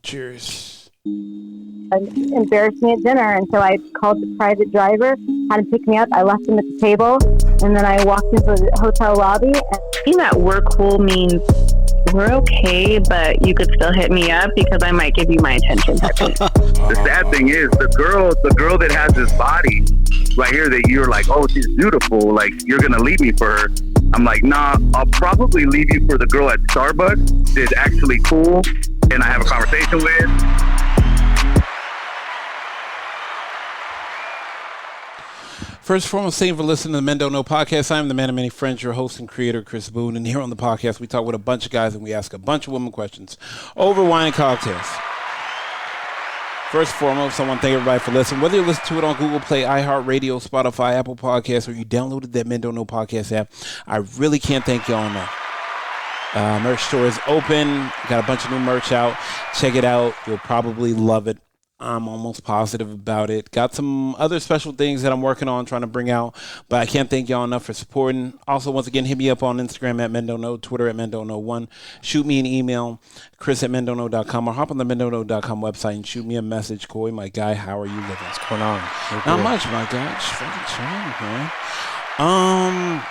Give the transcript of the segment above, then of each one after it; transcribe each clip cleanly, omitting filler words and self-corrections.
Cheers. Embarrassed me at dinner, and so I called the private driver, had him pick me up. I left him at the table, and then I walked into the hotel lobby. Saying that we're cool means we're okay, but you could still hit me up because I might give you my attention. The sad thing is, the girl that has this body right here that you're like, oh, she's beautiful, like you're gonna leave me for her. I'm like, nah, I'll probably leave you for the girl at Starbucks that's actually cool and I have a conversation with. First and foremost, thank you for listening to the Men Don't Know podcast. I'm the man of many friends, your host and creator, Chris Boone. And here on the podcast, we talk with a bunch of guys and we ask a bunch of women questions over wine and cocktails. First and foremost, I want to thank everybody for listening. Whether you listen to it on Google Play, iHeartRadio, Spotify, Apple Podcasts, or you downloaded that Men Don't Know podcast app, I really can't thank y'all enough. Merch store is open. Got a bunch of new merch out. Check it out. You'll probably love it. I'm almost positive about it. Got some other special things that I'm working on trying to bring out, but I can't thank y'all enough for supporting. Also, once again, hit me up on Instagram at MenDon'tKnow, Twitter at MenDon'tKnow1. Shoot me an email, chris@mendon'tknow.com, or hop on the mendon'tknow.com website and shoot me a message. Coy, my guy, how are you living? What's going on? Not much, my guy. Just fucking chilling, man.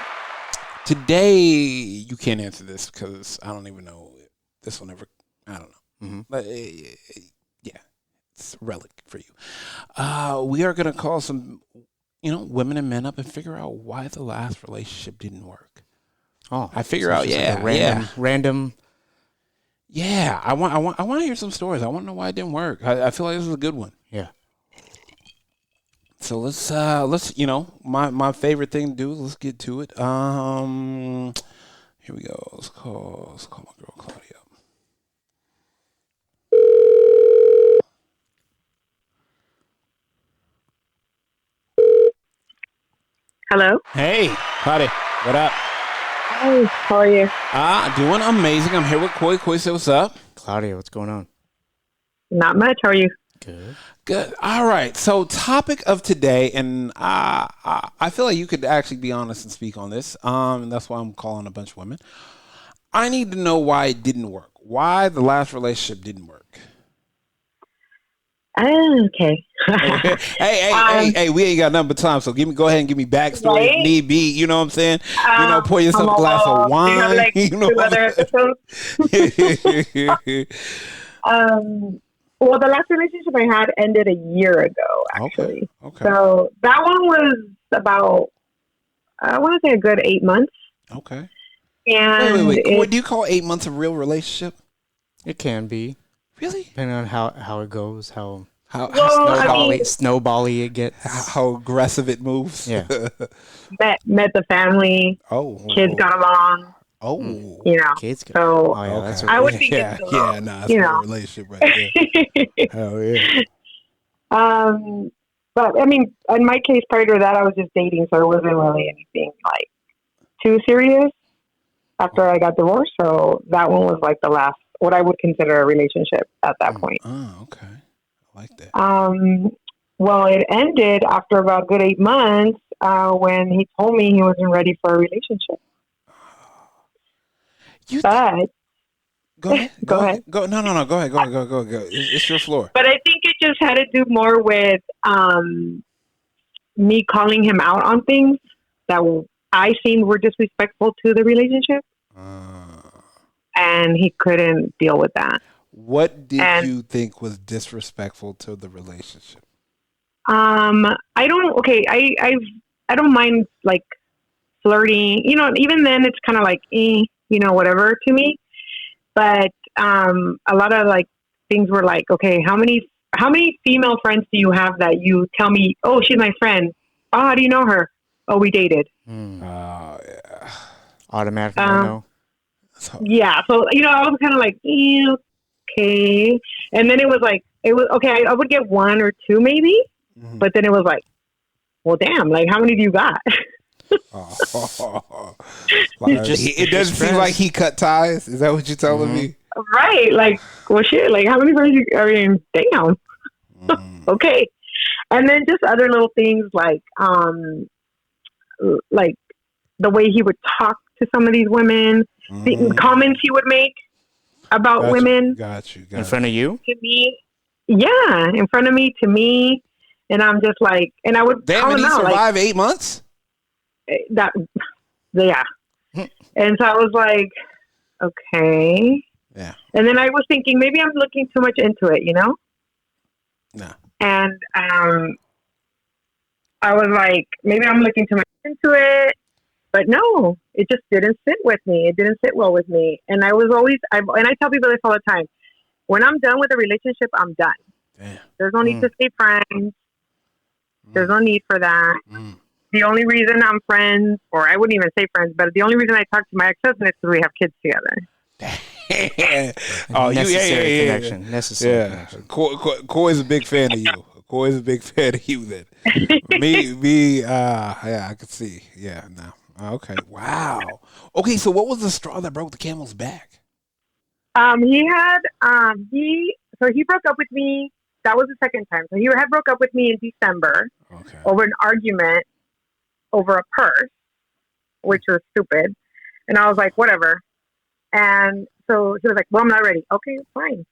Today, you can't answer this because I don't even know. This will never, I don't know. Mm-hmm. But yeah, it's a relic for you. We are going to call some, women and men up and figure out why the last relationship didn't work. Oh, I figure out, random. Yeah, I want to hear some stories. I want to know why it didn't work. I feel like this is a good one. Yeah. So let's my favorite thing to do is let's get to it. Here we go. Let's call my girl Claudia up. Hello? Hey, Claudia. What up? Hi, how are you? Doing amazing. I'm here with Coy. Coy, say what's up? Claudia, what's going on? Not much. How are you? Good. All right. So topic of today, and I feel like you could actually be honest and speak on this. And that's why I'm calling a bunch of women. I need to know why it didn't work. Why the last relationship didn't work. Okay. Hey, we ain't got nothing but time, so go ahead and give me backstory right? if need be. You know what I'm saying? Pour yourself a glass of wine. Two other episodes? Well, the last relationship I had ended a year ago, actually. Okay. So that one was about, I want to say a good 8 months. Okay. And wait. What do you call 8 months a real relationship? It can be. Really? Depending on how it goes, how snowbally it gets. How aggressive it moves. Yeah. met the family. Kids got along. Kids got so that's I would think it's a relationship right there. Hell yeah. But I mean, in my case, prior to that, I was just dating, so it wasn't really anything like too serious after I got divorced. So that one was like the last, what I would consider a relationship at that point. Oh, okay. I like that. Well, it ended after about a good 8 months when he told me he wasn't ready for a relationship. But go ahead. Go ahead. Go ahead. It's your floor. But I think it just had to do more with me calling him out on things that I seemed were disrespectful to the relationship, and he couldn't deal with that. What did you think was disrespectful to the relationship? I don't mind like flirting. Even then it's kind of like whatever to me. But a lot of like things were like, okay, how many female friends do you have that you tell me, oh, she's my friend? Oh, how do you know her? Oh, we dated. Yeah. Automatically no. Yeah. So, I was kind of like, okay. And then it was like, okay, I would get one or two maybe, but then it was like, well, damn, like how many do you got? It doesn't seem like he cut ties. Is that what you're telling me? Right. Like, well, shit. Like, how many friends? Damn. Okay. And then just other little things like the way he would talk to some of these women, the comments he would make. about women. Got you. In front of you? To me, yeah, in front of me, to me, and I'm just like, and I would damn, and he survived 8 months. That, yeah, and so I was like, okay, yeah, and then I was thinking maybe I'm looking too much into it, No. And I was like, maybe I'm looking too much into it. But no, it just didn't sit with me. It didn't sit well with me. And I was always, and I tell people this all the time. When I'm done with a relationship, I'm done. Damn. There's no need to stay friends. There's no need for that. The only reason I'm friends, or I wouldn't even say friends, but the only reason I talk to my ex-husband is because we have kids together. Oh, necessary connection. Necessary connection. Coy is a big fan of you. Coy is a big fan of you. Then yeah, I could see. Yeah, no. Okay. Wow. Okay. So, what was the straw that broke the camel's back? He broke up with me. That was the second time. So he had broke up with me in December over an argument over a purse, which was stupid. And I was like, whatever. And so he was like, well, I'm not ready. Okay, fine.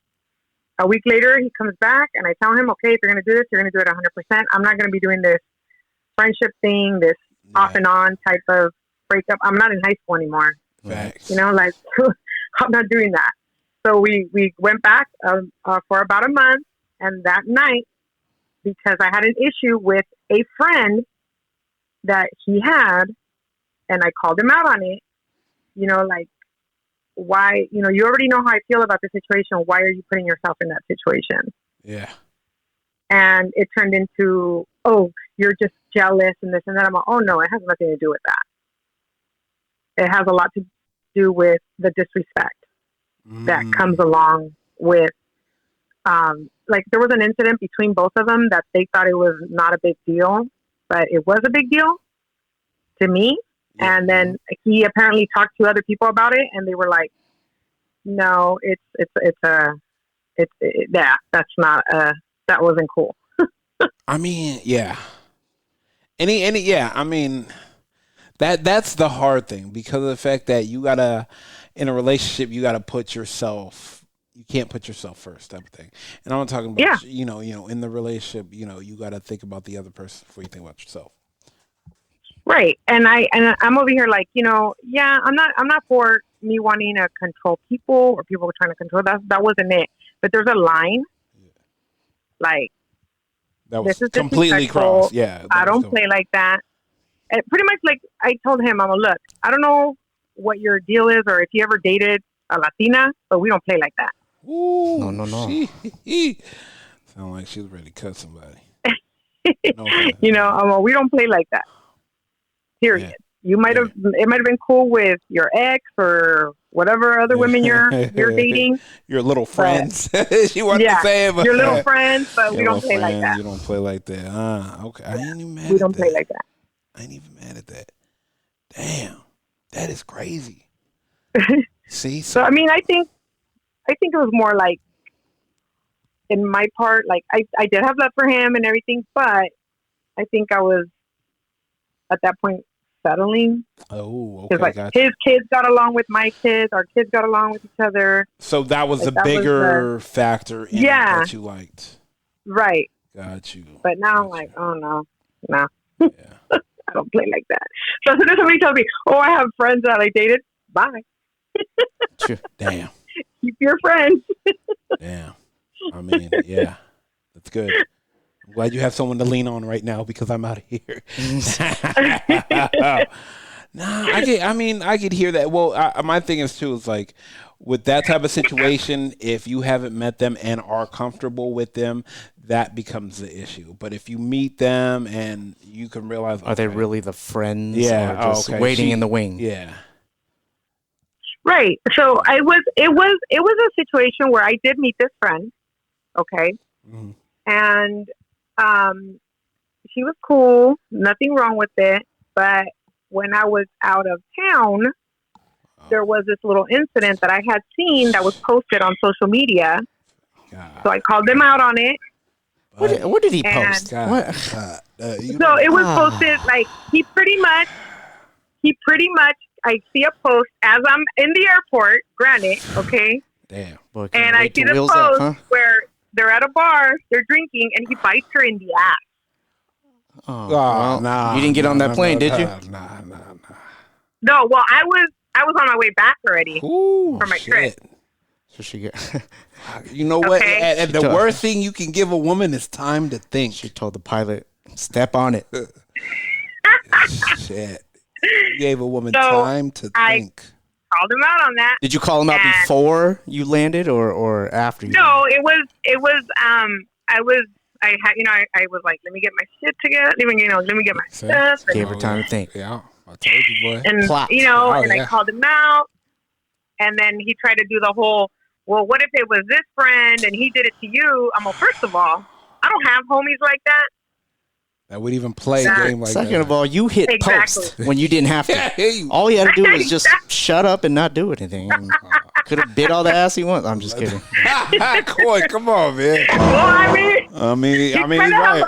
A week later, he comes back and I tell him, okay, if you're going to do this, you're going to do it 100%. I'm not going to be doing this friendship thing, this off and on type of breakup. I'm not in high school anymore. Facts. Like, I'm not doing that. So we went back for about a month. And that night, because I had an issue with a friend that he had, and I called him out on it, like, why, you already know how I feel about the situation. Why are you putting yourself in that situation? Yeah. And it turned into, oh, you're just jealous and this and that. I'm like, oh, no, it has nothing to do with that. It has a lot to do with the disrespect that comes along with, like, there was an incident between both of them that they thought it was not a big deal, but it was a big deal to me. Yeah. And then he apparently talked to other people about it, and they were like, no, that's not, that wasn't cool. I mean, yeah. Yeah, I mean, that's the hard thing, because of the fact that you gotta, in a relationship, you gotta put yourself, you can't put yourself first, type of thing. And I'm talking about, in the relationship, you gotta think about the other person before you think about yourself. Right. And I'm over here like, I'm not for me wanting to control people or people trying to control that. That wasn't it. But there's a line. Like, that was this is completely crossed. Yeah. I don't play like that. And pretty much, like, I told him, I'm look, I don't know what your deal is or if you ever dated a Latina, but we don't play like that. Ooh, no. Sound like she was ready to cut somebody. We don't play like that. Period. Yeah. You might have, it might have been cool with your ex or whatever other women you're dating. Your little friends. She wanted to say it, but your little friends, but we don't play like that. You don't play like that. Okay. I ain't even mad at that. We don't play like that. I ain't even mad at that. Damn. That is crazy. See? So I mean, I think it was more like, in my part, like I did have love for him and everything, but I think I was at that point settling. Oh, okay. Because like his kids got along with my kids, our kids got along with each other. So that was the bigger factor in that you liked. Right. Got you. But now I'm like, oh no. Yeah. I don't play like that. So as soon as somebody tells me, oh, I have friends that I dated, bye. Damn. Keep your friends. Damn. I mean, yeah. That's good. I'm glad you have someone to lean on right now, because I'm out of here. I could hear that. Well, my thing is too, is like, with that type of situation, if you haven't met them and are comfortable with them, that becomes the issue. But if you meet them and you can realize, are they really the friends? Yeah, or just waiting in the wing. Yeah. Right. So it was a situation where I did meet this friend. Okay. Mm-hmm. And she was cool, nothing wrong with it. But when I was out of town, there was this little incident that I had seen that was posted on social media. So I called him out on it. What did he post? So it was posted, like, he pretty much, I see a post as I'm in the airport, granted, okay? Damn. Boy, can't And I wait see to the wheels post up, huh? where they're at a bar, they're drinking, and he bites her in the ass. Oh, well, nah. you didn't get on that plane, did you? Nah. No, well, I was on my way back already Ooh, for my trip. So she get. You know what? Okay. And the worst thing you can give a woman is time to think. She told the pilot, "Step on it." Shit. You gave a woman So, time to think. Called him out on that. Did you call him out And- before you landed or after you? No, it was I was like, let me get my shit together. Let me get my See? stuff. Gave her time to think. Yeah, I told you, boy. And Plot. I called him out, and then he tried to do the whole, well, what if it was this friend and he did it to you? I'm like, first of all, I don't have homies like that. That would even play a game like Second that. of all, you hit Exactly. post when you didn't have to. Yeah, you- All you had to do was just shut up and not do anything. Could have bit all the ass he wants. I'm just kidding. Coy, come on, man. Well, I mean, He's kinda right. has a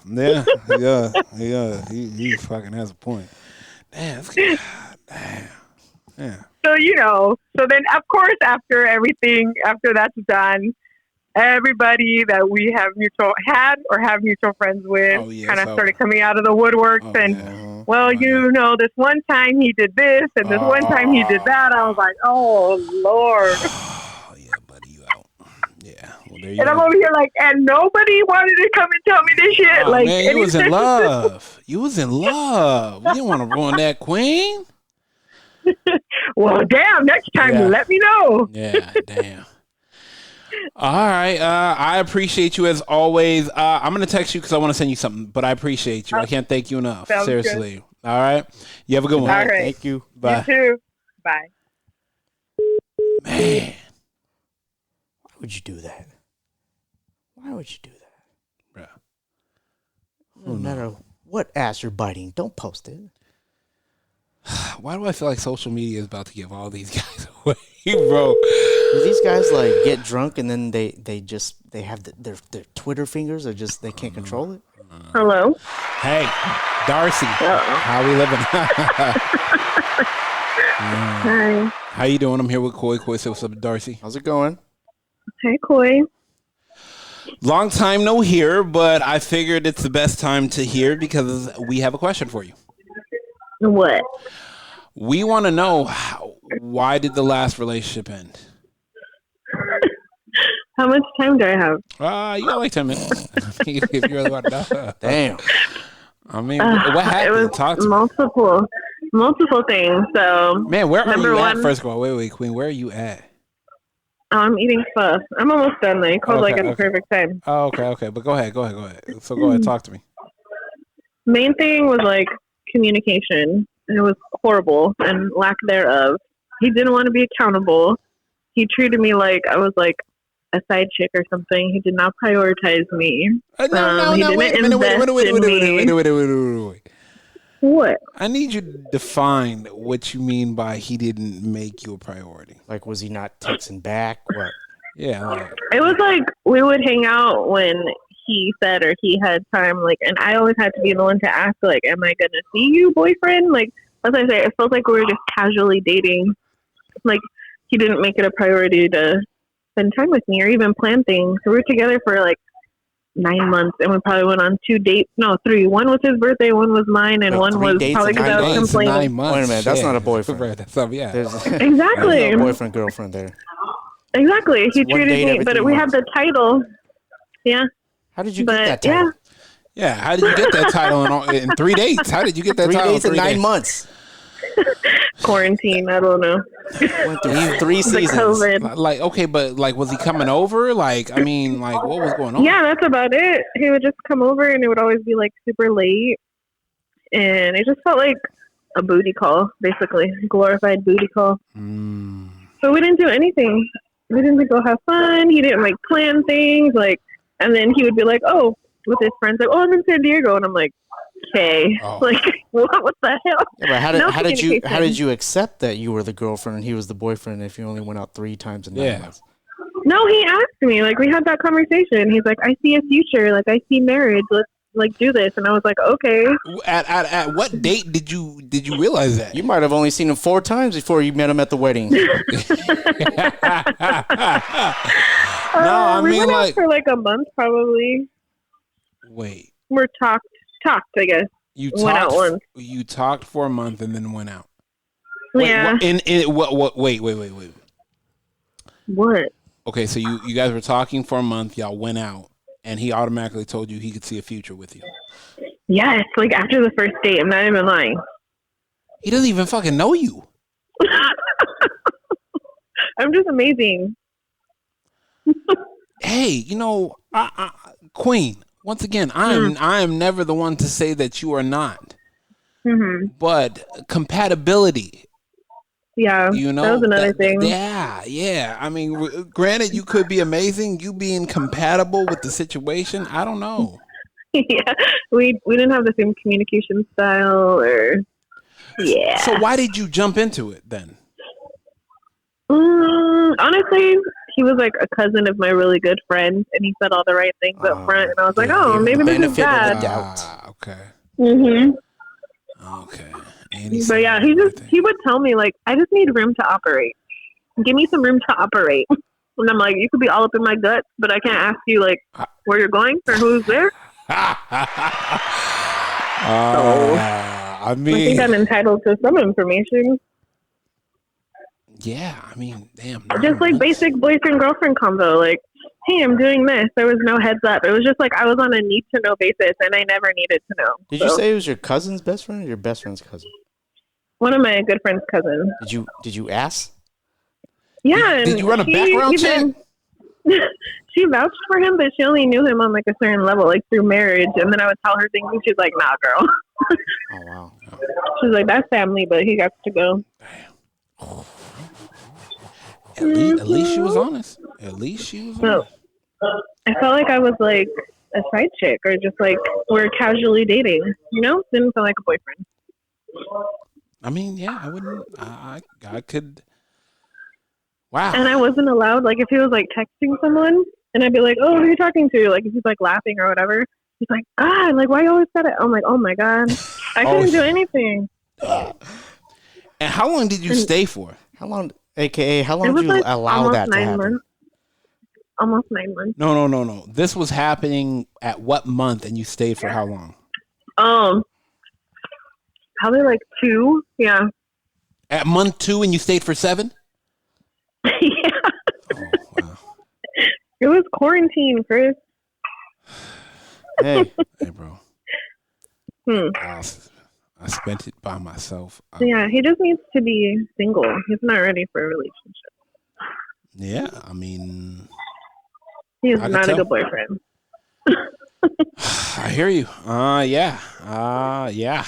point, though. Yeah. He fucking has a point. Damn, that's good. Damn. Yeah. so so then of course after that's done, everybody that we have mutual friends with kind of started coming out of the woodworks this one time he did this and this one time he did that. I was like, oh Lord. Oh, yeah, buddy, you out. Yeah. Well, there you And go. I'm over here like, and nobody wanted to come and tell me this shit. Oh, like, man, you was in love. You was in love. You didn't want to ruin that queen. Well, damn, next time Yeah. let me know. Yeah, damn. All right. I appreciate you as always. I'm going to text you because I want to send you something, but I appreciate you. I can't thank you enough. Sounds Seriously. All right. You have a good one. All right. Thank you. Bye. You too. Bye. Man. Why would you do that? Why would you do that? Bruh. No matter what ass you're biting, don't post it. Why do I feel like social media is about to give all these guys away, bro? Do these guys like get drunk and then they have their Twitter fingers or just they can't control it? Hello. Hey, Darcy. How we living? Hi. How you doing? I'm here with Coy. Coy said, what's up, Darcy? How's it going? Hey, Coy. Long time no hear, but I figured it's the best time to hear because we have a question for you. What? We want to know why did the last relationship end? How much time do I have? You got like 10 minutes. If you really want to know. Damn. I mean, what happened? It was Talk to me. multiple things. So, Man, where are number you at? one- First of all, wait, Queen. Where are you at? I'm eating pho. I'm almost done. They called Okay, at the okay. perfect time. Oh, okay. But go ahead. So go ahead. Talk to me. Main thing was like communication. It was horrible and lack thereof. He didn't want to be accountable. He treated me like I was like a side chick or something. He did not prioritize me. No. he Wait a didn't minute. invest Wait. What? I need you to define what you mean by he didn't make you a priority. Like, was he not texting back? What? Yeah. Like, It was like we would hang out when he said or he had time, like, and I always had to be the one to ask, like, am I gonna see you, boyfriend? Like, as I say, it felt like we were just casually dating. Like, he didn't make it a priority to spend time with me or even plan things. We were together for like 9 months, and we probably went on 2 dates. No, 3. One was his birthday, one was mine, and Wait, one 3 was dates probably in because 9 I was days? complaining. 9 months. Wait a minute, that's Shit. not a boyfriend. Right, that's something, yeah. There's Exactly. no boyfriend, girlfriend there. Exactly. He It's one treated date me, every but 3 we had months. the title. Yeah. How did you But, get that title? yeah. How did you get that title in 3 dates? How did you get that 3 title days in 9 days? months. Quarantine. I don't know. Went through 3 The seasons. COVID. Like, okay, but like, was he coming over? Like, I mean, like, what was going on? Yeah, that's about it. He would just come over, and it would always be like super late, and it just felt like a booty call, basically, glorified booty call. Mm. So we didn't do anything. We didn't go have fun. He didn't like plan things, like, and then he would be like, "Oh," with his friends, like, "Oh, I'm in San Diego," and I'm like, "Okay, Oh. like, what the hell?" Yeah, but how No did communication. you accept that you were the girlfriend and he was the boyfriend if you only went out 3 times in 9 Yeah. months? No, he asked me. Like, we had that conversation. He's like, "I see a future. Like, I see marriage. like do this. And I was like, okay. At what date did you realize that? You might have only seen him 4 times before you met him at the wedding. No, I we mean went like out for like a month probably. wait. We're talked, I guess. You Went out talked. once. You talked for a month and then went out. Wait, Yeah. Wait. What? Okay, so you guys were talking for a month. Y'all went out, and he automatically told you he could see a future with you. Yes, like after the first date. I'm not even lying. He doesn't even fucking know you. I'm just amazing. Hey, you know, Queen. Once again, I am never the one to say that you are not. Mm-hmm. But compatibility. Yeah, You know, that was another thing. Yeah. I mean, granted, you could be amazing. You being compatible with the situation, I don't know. Yeah, we didn't have the same communication style, or yeah. So why did you jump into it then? Honestly, he was like a cousin of my really good friend, and he said all the right things up front, and I was like, oh, maybe this is benefit of the bad. doubt. Okay. Mm-hmm. Okay. But yeah, he would tell me like, I just need room to operate. Give me some room to operate. And I'm like, you could be all up in my guts, but I can't ask you like where you're going or who's there. I mean, I think I'm entitled to some information. yeah. I mean, damn. Just like basic boyfriend girlfriend combo. Like, hey, I'm doing this. There was no heads up. It was just like I was on a need to know basis, and I never needed to know. Did you say it was your cousin's best friend or your best friend's cousin? One of my good friend's cousins. Did you ask? Yeah. Did you run a background check? She vouched for him, but she only knew him on like a certain level, like through marriage. And then I would tell her things, and she's like, "Nah, girl." Oh wow. She's like, "That's family, but he got to go." At least she was honest. At least she was honest. I felt like I was like a side chick, or just like we're casually dating. You know, didn't feel like a boyfriend. I mean, yeah, I wouldn't. I could. Wow. And I wasn't allowed. Like, if he was like texting someone, and I'd be like, "Oh, who are you talking to?" Like, if he's like laughing or whatever, he's like, "God, like, why you always said it?" I'm like, "Oh my God, I couldn't do anything." And how long did you stay for? How long? AKA, how long It was did you like allow almost that to 9 happen? months. Almost 9 months. No. This was happening at what month, and you stayed for how long? Probably like 2. Yeah. At month 2, and you stayed for 7? Yeah. Oh, wow. It was quarantine, Chris. Hey, bro. Hmm. I spent it by myself. Yeah, he just needs to be single. He's not ready for a relationship. Yeah, I mean, He's I can not a tell. good boyfriend. I hear you. Yeah. Yeah.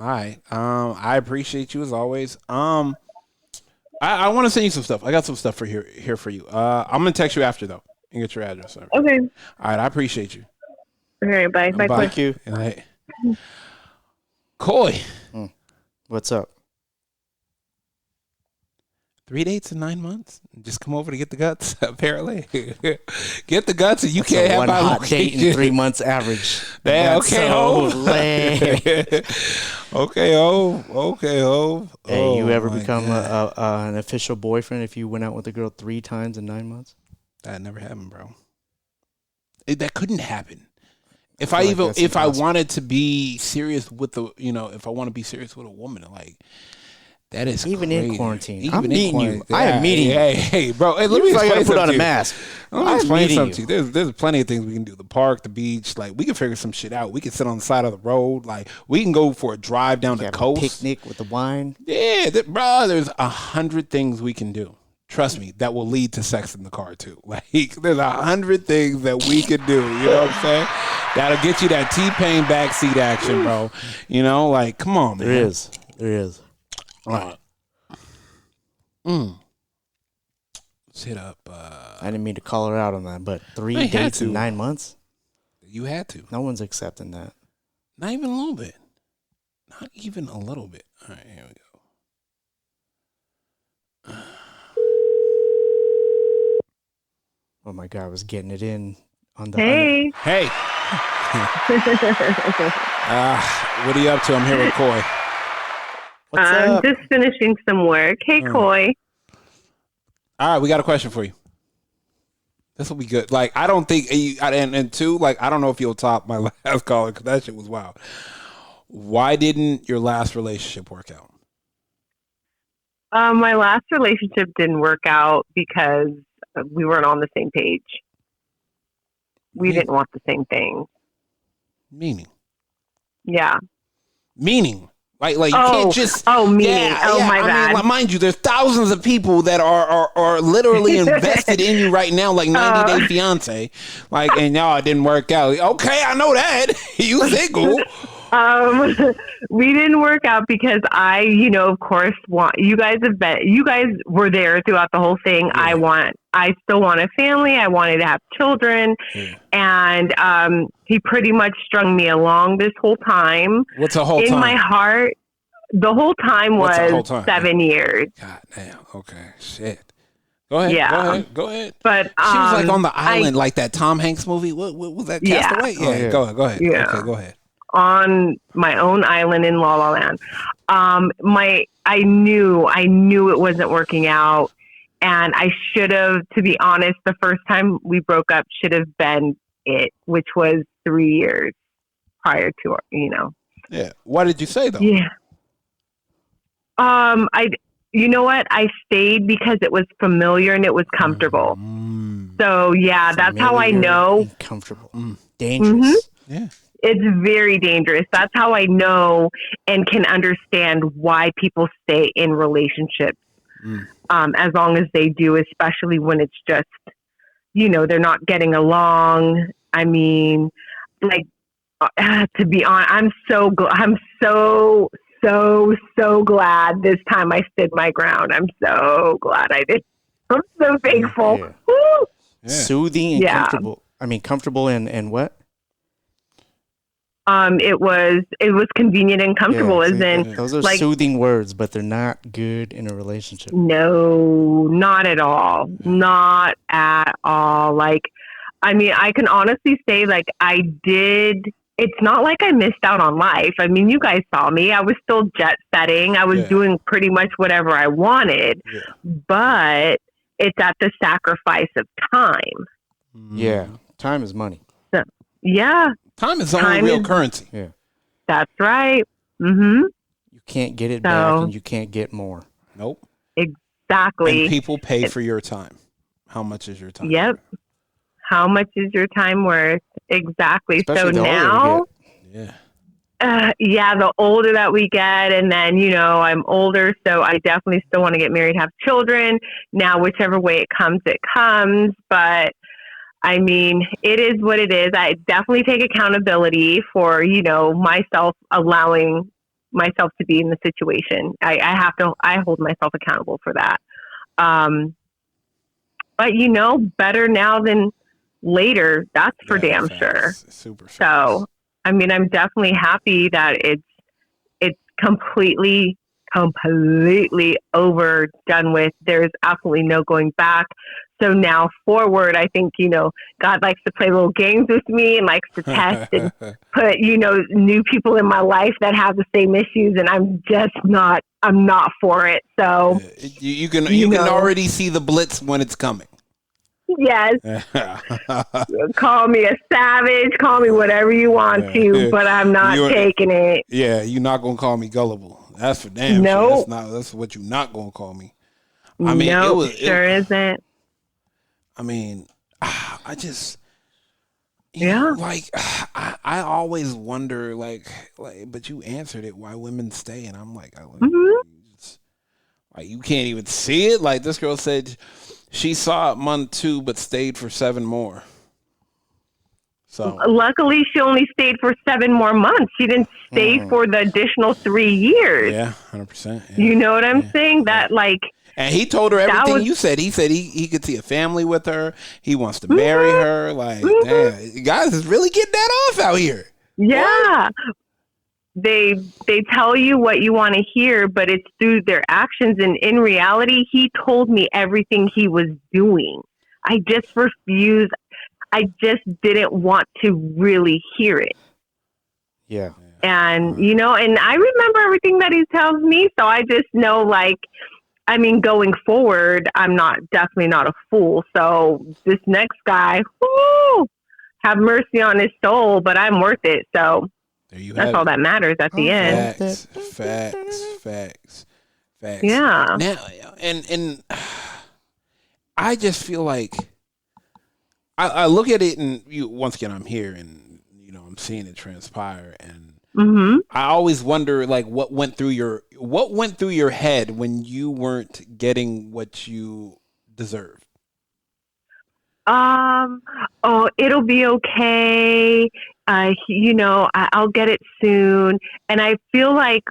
All right. I appreciate you as always. I want to send you some stuff. I got some stuff here for you. I'm gonna text you after though and get your address. All Okay. right. I appreciate you. All right, bye. Bye. Bye. thank you. All right. Coy. What's up? 3 dates in 9 months? Just come over to get the guts, apparently. Get the guts and you That's can't a have one my hot date in location. 3 months average. Damn, That's okay, so ho. lame. Okay, ho. Hey, you ever my become God. an official boyfriend if you went out with a girl 3 times in 9 months? That never happened, bro. That couldn't happen. If feel I like even that's if impossible. I wanted to be serious with the if I want to be serious with a woman, like that is Even in crazy. quarantine. I'm meeting you. I am meeting you. Hey, bro. Hey, let You me probably explain gotta put something on to a you. mask. Let me I'm explain meeting something you. to you. There's plenty of things we can do. The park, the beach, like we can figure some shit out. We can sit on the side of the road. Like we can go for a drive down the Have a coast. picnic with the wine. Yeah, bro, there's 100 things we can do. Trust me, that will lead to sex in the car too. Like there's 100 things that we could do. You know what I'm saying? That'll get you that T-Pain backseat action, bro. You know, like come on, man. There is. All right. Let's hit up. I didn't mean to call her out on that, but 3 I had dates to. in 9 months? You had to. No one's accepting that. Not even a little bit. Not even a little bit. All right, here we go. Oh my God, I was getting it in on the. Hey. Hey. What are you up to? I'm here with Coy. What's I'm up? just finishing some work. Hey, Coy. All right, we got a question for you. This will be good. Like, I don't think, and two, like, I don't know if you'll top my last caller because that shit was wild. Why didn't your last relationship work out? My last relationship didn't work out because we weren't on the same page. We didn't want the same thing. Meaning? Yeah. Meaning? Like you can't just. Meaning. My I bad. mean, mind you, there's thousands of people that are literally invested in you right now, like 90 Day Fiance. Like, and y'all, it didn't work out. Okay, I know that. You single. We didn't work out because I, of course, you guys were there throughout the whole thing. Yeah. I still want a family. I wanted to have children. Yeah. And, he pretty much strung me along this whole time. What's the whole time? In my heart, the whole time was 7 years. God damn. Okay. Shit. Go ahead. Yeah. Go ahead. But she was like on the island, like that Tom Hanks movie. What was that? Castaway? Yeah. Go ahead. Yeah. Okay, go ahead. On my own island in La La Land. I knew it wasn't working out, and I should have, to be honest, the first time we broke up should have been it, which was 3 years prior to, Yeah. What did you say though? Yeah. You know what? I stayed because it was familiar and it was comfortable. So yeah, that's how I know. Comfortable. Dangerous. Mm-hmm. Yeah. It's very dangerous. That's how I know and can understand why people stay in relationships as long as they do, especially when it's just, they're not getting along. I mean, like, to be honest, I'm so glad this time I stood my ground. I'm so glad I did. I'm so thankful. Yeah. Woo! Yeah. Soothing and comfortable. I mean, comfortable and what? It was convenient and comfortable, as in those are like, soothing words, but they're not good in a relationship. No, not at all. Not at all. Like, I mean, I can honestly say, like, it's not like I missed out on life. I mean, you guys saw me. I was still jet setting. I was doing pretty much whatever I wanted, but it's at the sacrifice of time. Yeah. Time is money. So, yeah. Time is the only real currency. Yeah. That's right. Mm-hmm. You can't get it back, and you can't get more. Nope. Exactly. And people pay for your time. How much is your time? Yep. How much is your time worth? Exactly. Especially so now, the older that we get, and then, I'm older, so I definitely still want to get married, have children. Now, whichever way it comes. But I mean, it is what it is. I definitely take accountability for, myself, allowing myself to be in the situation. I hold myself accountable for that. But, better now than later. That's for damn sure. Super fast. So, I mean, I'm definitely happy that it's completely over, done with. There's absolutely no going back. So now forward, I think, God likes to play little games with me and likes to test and put, new people in my life that have the same issues. And I'm not for it. So you can already see the blitz when it's coming. Yes. Call me a savage, call me whatever you want to, but I'm not taking it. Yeah. You're not going to call me gullible. That's for damn sure. That's what you're not going to call me. I mean, isn't. I mean, I just, I always wonder, but you answered it, why women stay. And I'm like, you can't even see it. Like this girl said she saw it month 2, but stayed for 7 more. So luckily she only stayed for 7 more months. She didn't stay for the additional 3 years. Yeah, 100%. Yeah. You know what I'm saying? That and he told her everything you said. He said he could see a family with her. He wants to marry her. Like, damn, guys is really getting that off out here. Yeah. They tell you what you want to hear, but it's through their actions. And in reality, he told me everything he was doing. I just refused. I just didn't want to really hear it. Yeah. And, you know, and I remember everything that he tells me. So I just know, like, I mean, going forward, I'm definitely not a fool. So this next guy, whoo, have mercy on his soul, but I'm worth it. So that's all that matters at the end. Facts. Yeah. Now, and I just feel like I look at it, and once again, I'm here, and you know, I'm seeing it transpire, and I always wonder, like, what went through your head when you weren't getting what you deserved. Oh, it'll be okay. You know, I'll get it soon. And I feel like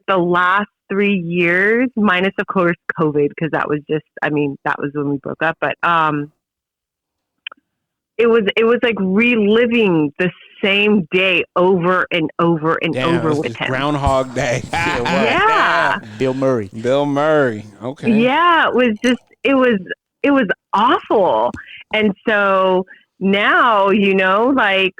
the last 3 years, minus of course COVID, because that was when we broke up. But it was like reliving the same day over and over and over with him. Groundhog Day. Yeah. Bill Murray. Okay. Yeah, it was awful. And so now, you know, like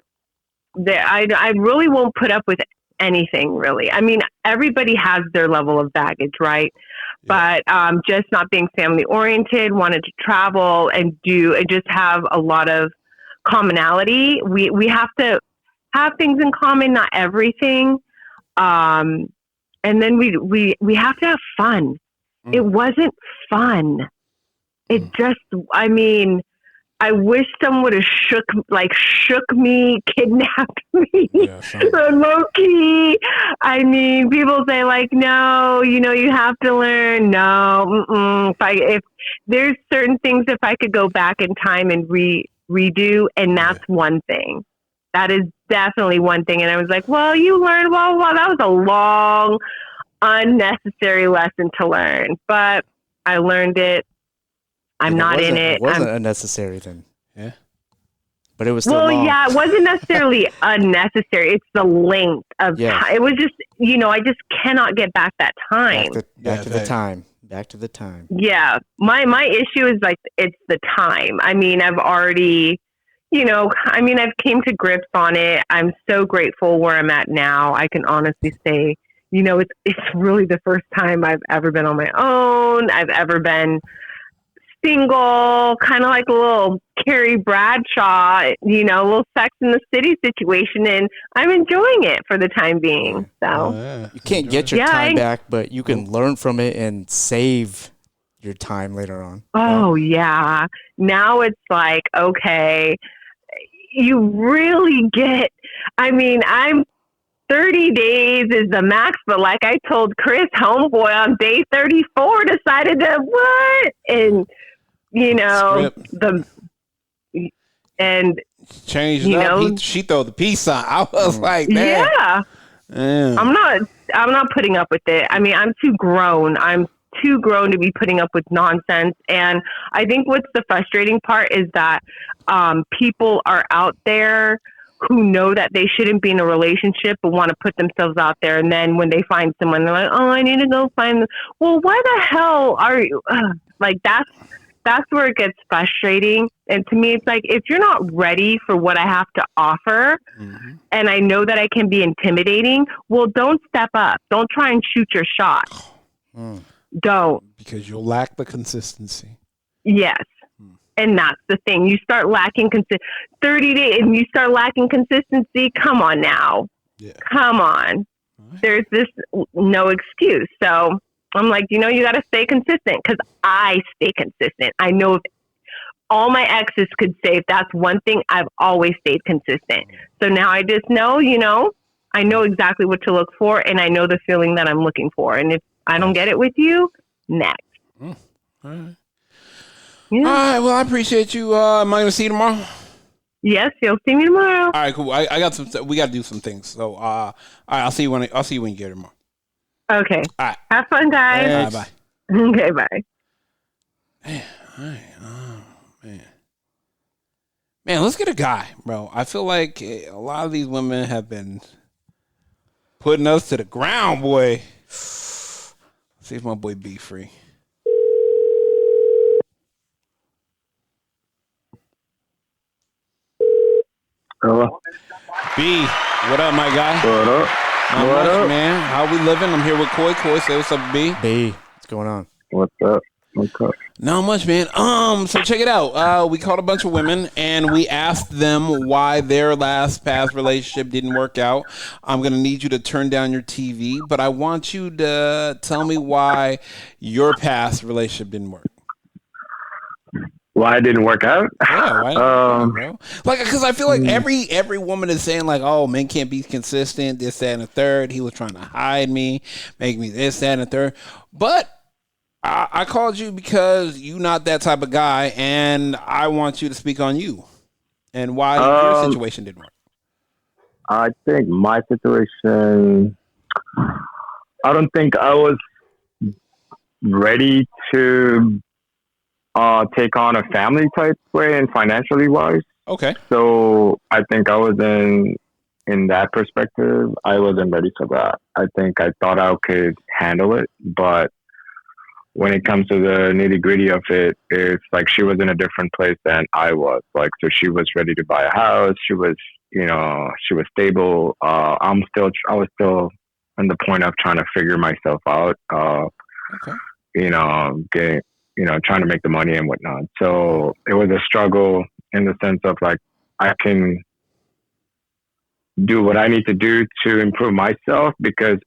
I really won't put up with anything, really. I mean, everybody has their level of baggage, right? Yeah. But just not being family oriented, wanted to travel and just have a lot of commonality. We have to have things in common, not everything. And then we have to have fun. It wasn't fun. It just, I mean, I wish someone would have shook me, kidnapped me, low key. I mean, people say like, no, you know, you have to learn. No, if there's certain things, if I could go back in time and redo, and that's one thing. That is definitely one thing. And I was like, well, you learned, well, that was a long, unnecessary lesson to learn, but I learned it. I'm not in it. It wasn't unnecessary then. Yeah. But it was still long. Yeah, it wasn't necessarily unnecessary. It's the length of time. It was just, you know, I just cannot get back that time. Back to the time. Yeah. My issue is like, it's the time. I mean, I've already, you know, I've came to grips on it. I'm so grateful where I'm at now. I can honestly say, you know, it's really the first time I've ever been on my own. I've ever been single, kind of like a little Carrie Bradshaw, you know, a little Sex in the City situation, and I'm enjoying it for the time being. So you can't get your time back, but you can learn from it and save your time later on. Oh yeah. Now it's like, okay, you really get, I mean, I'm 30 days is the max, but like I told Chris, homeboy on day 34 decided to what? And you know, changed up. She threw the peace sign. I was like, damn. Yeah. I'm not putting up with it. I mean, I'm too grown. I'm too grown to be putting up with nonsense. And I think what's the frustrating part is that people are out there who know that they shouldn't be in a relationship but want to put themselves out there. And then when they find someone, they're like, oh, I need to go find them. Well, why the hell are you? Like, that's where it gets frustrating. And to me, it's like, if you're not ready for what I have to offer, and I know that I can be intimidating, well, don't step up. Don't try and shoot your shot. Don't. Because you'll lack the consistency. Yes. And that's the thing. You start lacking 30 days and you start lacking consistency. Come on now. Yeah. Come on. Right. There's this no excuse. So I'm like, you know, you got to stay consistent, because I stay consistent. I know if all my exes could say, if that's one thing, I've always stayed consistent. So now I just know, you know, I know exactly what to look for, and I know the feeling that I'm looking for. And if I don't get it with you, next. All right. Yeah. All right. Well, I appreciate you. Am I going to see you tomorrow? Yes, you'll see me tomorrow. All right, cool. I got some. We got to do some things. So, all right, I'll see you when you get here tomorrow. Okay. All right. Have fun, guys. Bye. Okay, bye. Man, all right. Oh, man, let's get a guy, bro. I feel like a lot of these women have been putting us to the ground, boy. Let's see if my boy B free. Hello. B, what up, my guy? What up? Not What much, up? man. How we living? I'm here with Koi. Koi, say what's up, B. B, what's going on? What's up? What's up? Not much, man. So check it out. We called a bunch of women and we asked them why their past relationship didn't work out. I'm gonna need you to turn down your TV, but I want you to tell me why your past relationship didn't work. Why it didn't work out? Yeah, why not, bro? Like, because I feel like every woman is saying like, oh, men can't be consistent, this, that, and the third. He was trying to hide me, make me this, that, and the third. But I called you because you're not that type of guy, and I want you to speak on you and why your situation didn't work. I think my situation, I don't think I was ready to take on a family type way and financially wise. Okay. So I think I was in that perspective, I wasn't ready for that. I think I thought I could handle it, but when it comes to the nitty gritty of it, it's like she was in a different place than I was. Like, so she was ready to buy a house. She was, she was stable. I was still on the point of trying to figure myself out. Okay. Trying to make the money and whatnot. So it was a struggle in the sense of like, I can do what I need to do to improve myself because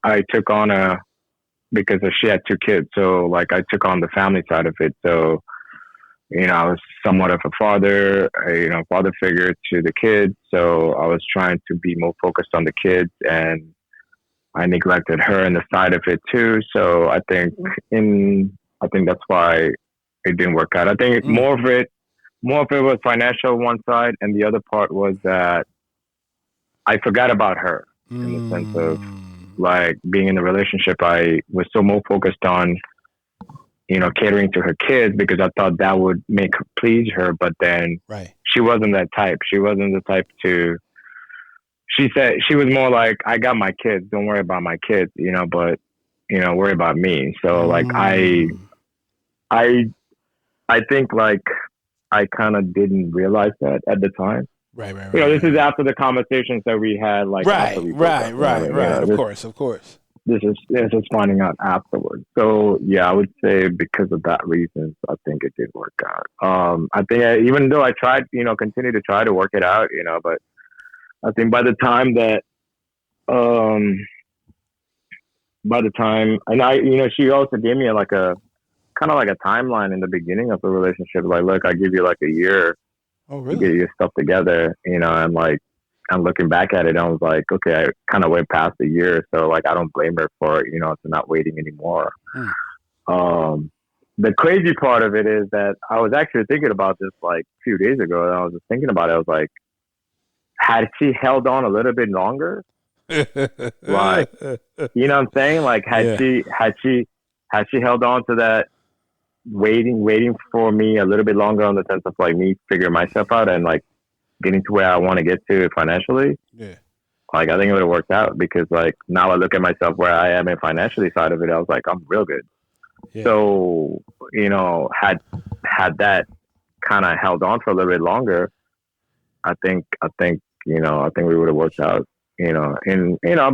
because she had 2 kids. So like I took on the family side of it. So, I was somewhat of a father, father figure to the kids. So I was trying to be more focused on the kids and I neglected her and the side of it too. So I think that's why it didn't work out. I think more of it was financial one side and the other part was that I forgot about her in the sense of like being in a relationship. I was so more focused on, catering to her kids because I thought that would make her please her. But then she wasn't that type. She wasn't the type to, she said, she was more like, I got my kids. Don't worry about my kids, but, worry about me. So like, I think like I kind of didn't realize that at the time. Right. This is after the conversations that we had. Like, right. Of course. This is finding out afterwards. So yeah, I would say because of that reason, I think it did work out. I think even though I tried, continue to try to work it out, but I think by the time, and she also gave me like a kind of like a timeline in the beginning of the relationship. Like, look, I give you like a year. Oh, really? To get your stuff together, and like, I'm looking back at it, I was like, okay, I kind of went past a year, so like, I don't blame her for, to not waiting anymore. The crazy part of it is that I was actually thinking about this like a few days ago, and I was just thinking about it. I was like, had she held on a little bit longer, like, you know what I'm saying? Like, had she held on to that, waiting for me a little bit longer on the sense of like me figuring myself out and like getting to where I want to get to financially. Yeah. Like I think it would have worked out because like now I look at myself where I am in financially side of it. I was like, I'm real good. Yeah. So, had that kind of held on for a little bit longer, I think we would have worked out,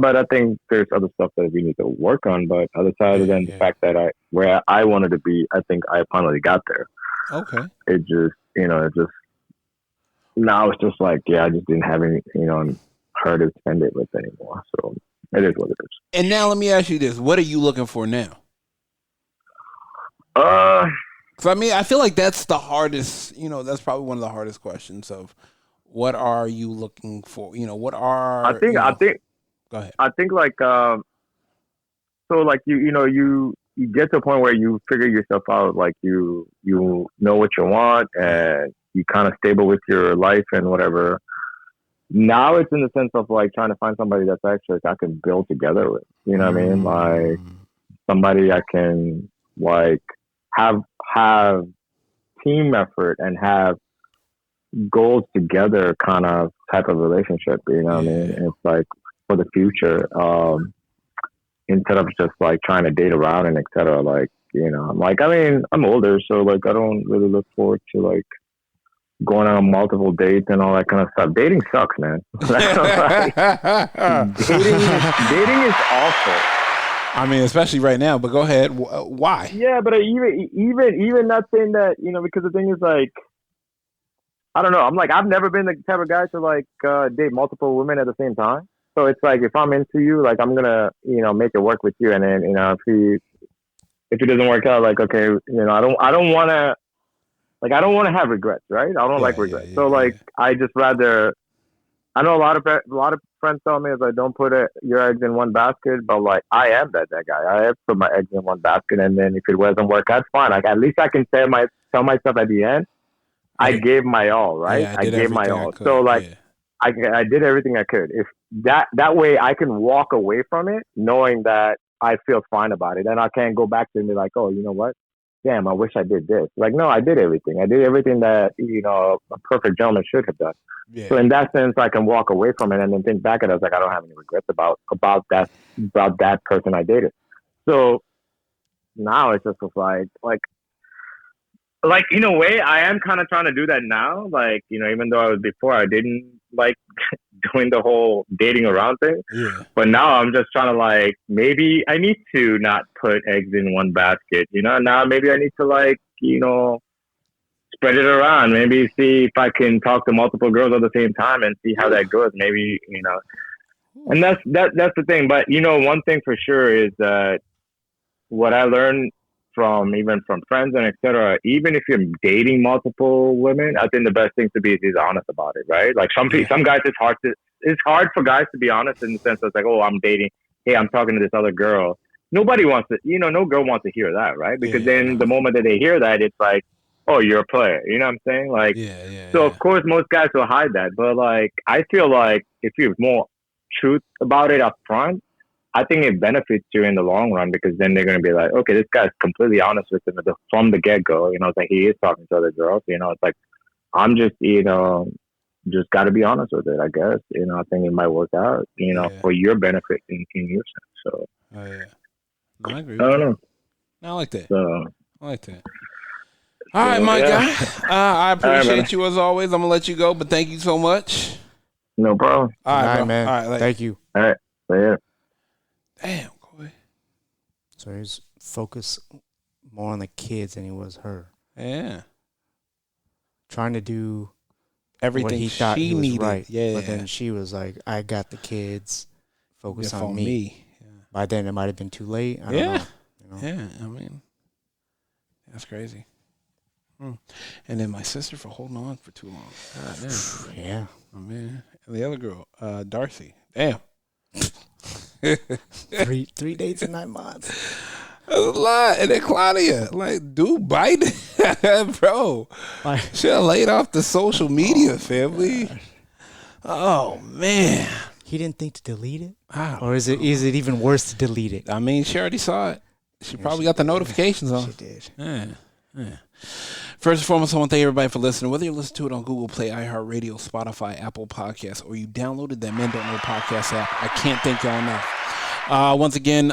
but I think there's other stuff that we need to work on. But other side than the fact that where I wanted to be, I think I finally got there. Okay. It just, now it's just like, I just didn't have any, her to spend it with anymore. So it is what it is. And now let me ask you this. What are you looking for now? So, I feel like that's the hardest, that's probably one of the hardest questions of what are you looking for? I think, go ahead. I think like, so like, you get to a point where you figure yourself out, like you know what you want and you kind of stable with your life and whatever. Now it's in the sense of like trying to find somebody that's actually I can build together with, you know what I mean? Like somebody I can like have team effort and have goals together kind of type of relationship, you know what I mean? It's like for the future, instead of just like trying to date around and et cetera. Like, I'm older, so like I don't really look forward to like going on multiple dates and all that kind of stuff. Dating sucks, man. Like, dating is awful. I mean, especially right now. But go ahead. Why? Yeah, but even not saying that, because the thing is, like, I don't know. I'm like, I've never been the type of guy to like date multiple women at the same time. So it's like, if I'm into you, like, I'm gonna make it work with you, and then if it doesn't work out, like, okay, I don't want to have regrets, right? I don't like regrets. So like, I just rather. I know a lot of friends tell me is like, don't put your eggs in one basket, but like, I am that guy. I have put my eggs in one basket, and then if it doesn't work out, fine. Like, at least I can tell myself at the end, I gave my all, right? Yeah, I gave my all. So like, I did everything I could. If that way I can walk away from it knowing that I feel fine about it, and I can't go back to it and be like, oh, you know what? Damn, I wish I did this. Like, no, I did everything. I did everything that a perfect gentleman should have done. Yeah. So in that sense, I can walk away from it and then think back at it. I was like, I don't have any regrets about that person I dated. So now it's just like in a way, I am kind of trying to do that now. Like, even though I didn't like doing the whole dating around thing. Yeah. But now I'm just trying to like, maybe I need to not put eggs in one basket. Now maybe I need to like, spread it around. Maybe see if I can talk to multiple girls at the same time and see how that goes. Maybe, and that's the thing. But, one thing for sure is that what I learned from friends and etc. Even if you're dating multiple women, I think the best thing to be is honest about it, right? Like some guys, it's hard for guys to be honest in the sense that it's like, oh, I'm dating. Hey, I'm talking to this other girl. Nobody wants to, no girl wants to hear that, right? Because then the moment that they hear that, it's like, oh, you're a player. You know what I'm saying? Like, of course, most guys will hide that. But like, I feel like if you have more truth about it up front, I think it benefits you in the long run, because then they're going to be like, okay, this guy's completely honest with him from the get-go. It's like he is talking to other girls. It's like, I'm just, just got to be honest with it, I guess. I think it might work out, for your benefit in your sense. So, no, I agree. I don't know. I like that. So, I like that. All right, my guy. I appreciate you as always. I'm going to let you go, but thank you so much. No problem. All right, man. All right, thank you. All right. Yeah. Damn, boy. So he's focused more on the kids than he was her. Yeah. Trying to do everything what he thought she he was needed. right. Yeah. But then she was like, I got the kids. Focus on me. Yeah. By then it might have been too late. I don't know. Yeah, I mean, that's crazy. And then my sister for holding on for too long. God damn. Yeah. Oh, man. And the other girl, Darcy. Damn. 3 dates in 9 months. That's a lot. And then Claudia, like, dude, bite, bro. Should have laid off the social media, family. Oh man, he didn't think to delete it, or is it even worse to delete it? I mean, she already saw it. She probably got the notifications on. She did. Yeah. First and foremost, I want to thank everybody for listening. Whether you listen to it on Google Play, iHeartRadio, Spotify, Apple Podcasts, or you downloaded that Men Don't Know podcast app, I can't thank y'all enough. Once again,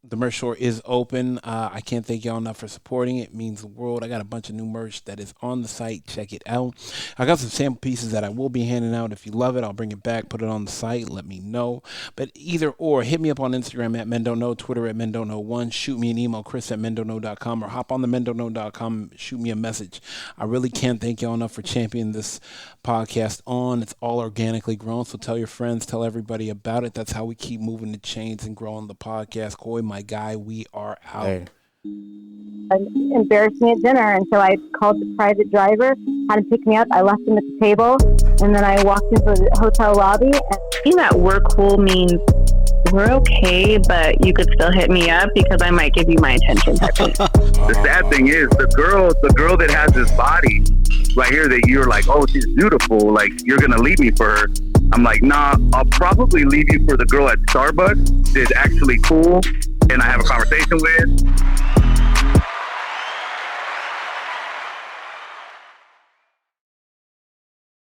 the merch store is open. I can't thank y'all enough for supporting it. It means the world. I got a bunch of new merch that is on the site. Check it out. I got some sample pieces that I will be handing out. If you love it, I'll bring it back, put it on the site. Let me know. But either or, hit me up on Instagram at Men Don't Know, Twitter at Men Don't Know 1. Shoot me an email, chris@mendontknow.com, or hop on the mendontknow.com. Shoot me a message. I really can't thank y'all enough for championing this podcast on. It's all organically grown. So tell your friends, tell everybody about it. That's how we keep moving the chains and growing the podcast. Koi, my guy, we are out. Hey. Embarrassed me at dinner, and so I called the private driver, had him pick me up. I left him at the table, and then I walked into the hotel lobby. Saying that we're cool means we're okay, but you could still hit me up because I might give you my attention. The sad thing is, the girl that has this body right here that you're like, oh, she's beautiful, like you're gonna leave me for her. I'm like, nah, I'll probably leave you for the girl at Starbucks that's actually cool and I have a conversation with.